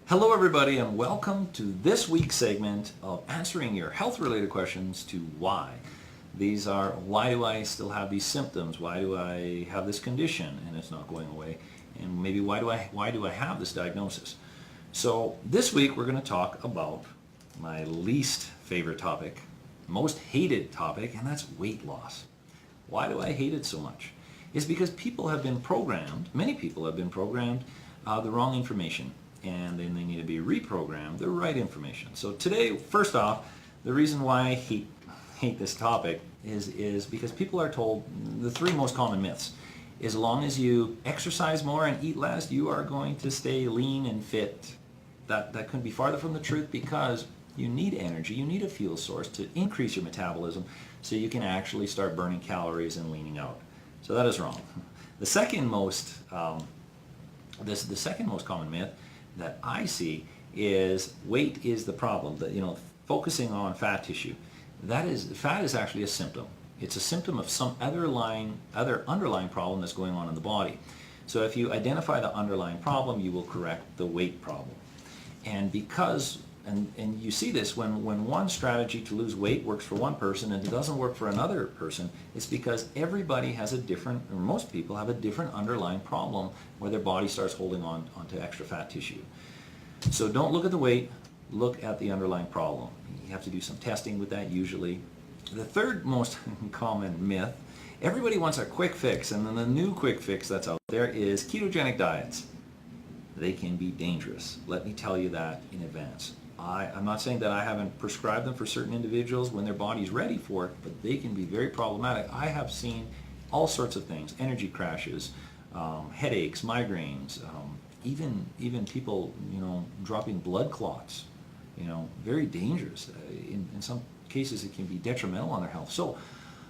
Hello everybody and welcome to this week's segment of answering your health related questions to why. These are why do I still have these symptoms? Why do I have this condition and it's not going away? And maybe why do I have this diagnosis? So this week we're going to talk about my least favorite topic, most hated topic, and that's weight loss. Why do I hate it so much? It's because people have been programmed, many people have been programmed the wrong information, and then they need to be reprogrammed the right information. So today, first off, the reason why I hate this topic is because people are told the three most common myths. As long as you exercise more and eat less, you are going to stay lean and fit. That couldn't be farther from the truth, because you need energy, you need a fuel source to increase your metabolism so you can actually start burning calories and leaning out. So that is wrong. The second most common myth that I see is weight is the problem. That, focusing on fat tissue. Fat is actually a symptom. It's a symptom of some other underlying problem that's going on in the body. So if you identify the underlying problem, you will correct the weight problem. And because and you see this when one strategy to lose weight works for one person and it doesn't work for another person, it's because everybody has a different, or most people have a different underlying problem where their body starts holding onto extra fat tissue. So don't look at the weight, look at the underlying problem. You have to do some testing with that usually. The third most common myth, everybody wants a quick fix, and then the new quick fix that's out there is ketogenic diets. They can be dangerous. Let me tell you that in advance. I'm not saying that I haven't prescribed them for certain individuals when their body's ready for it, but they can be very problematic. I have seen all sorts of things, energy crashes, headaches, migraines, even people, dropping blood clots, very dangerous. In some cases, it can be detrimental on their health. So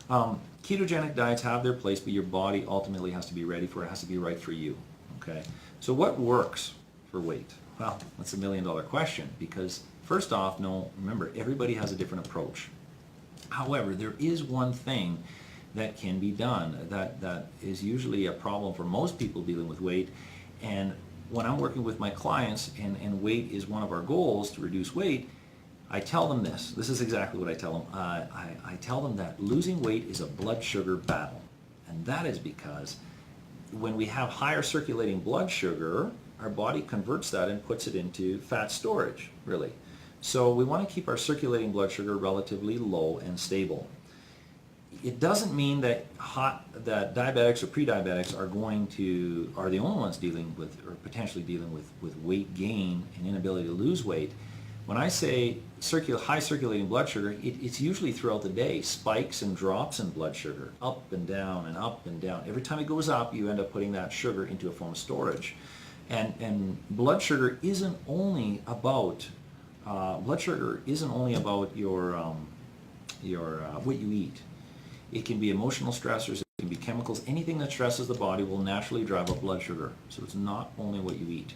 ketogenic diets have their place, but your body ultimately has to be ready for it. It has to be right for you. Okay. So what works for weight? Well, that's $1 million question, because first off, remember, everybody has a different approach. However, there is one thing that can be done that is usually a problem for most people dealing with weight. And when I'm working with my clients and weight is one of our goals to reduce weight, I tell them this. This is exactly what I tell them. I tell them that losing weight is a blood sugar battle. And that is because when we have higher circulating blood sugar, our body converts that and puts it into fat storage, really. So we want to keep our circulating blood sugar relatively low and stable. It doesn't mean that diabetics or pre-diabetics are the only ones dealing with, or potentially dealing with weight gain and inability to lose weight. When I say high circulating blood sugar, it's usually throughout the day, spikes and drops in blood sugar, up and down and up and down. Every time it goes up, you end up putting that sugar into a form of storage. And blood sugar isn't only about your what you eat. It can be emotional stressors, it can be chemicals. Anything that stresses the body will naturally drive up blood sugar. So it's not only what you eat.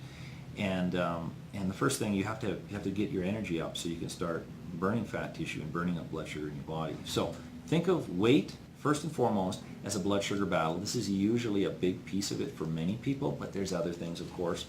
And the first thing, you have to get your energy up so you can start burning fat tissue and burning up blood sugar in your body. So think of weight first and foremost as a blood sugar battle. This is usually a big piece of it for many people, but there's other things, of course.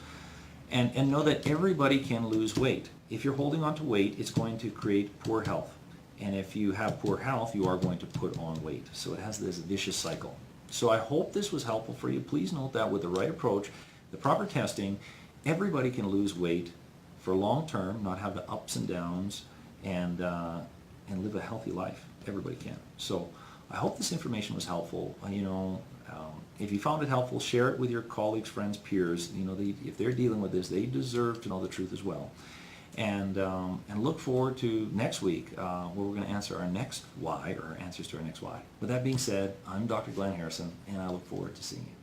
And know that everybody can lose weight. If you're holding on to weight, it's going to create poor health. And if you have poor health, you are going to put on weight. So it has this vicious cycle. So I hope this was helpful for you. Please note that with the right approach, the proper testing, everybody can lose weight for long term, not have the ups and downs, and live a healthy life. Everybody can. So I hope this information was helpful. If you found it helpful, share it with your colleagues, friends, peers. If they're dealing with this, they deserve to know the truth as well. And look forward to next week where we're going to answer our next why, or answers to our next why. With that being said, I'm Dr. Glenn Harrison, and I look forward to seeing you.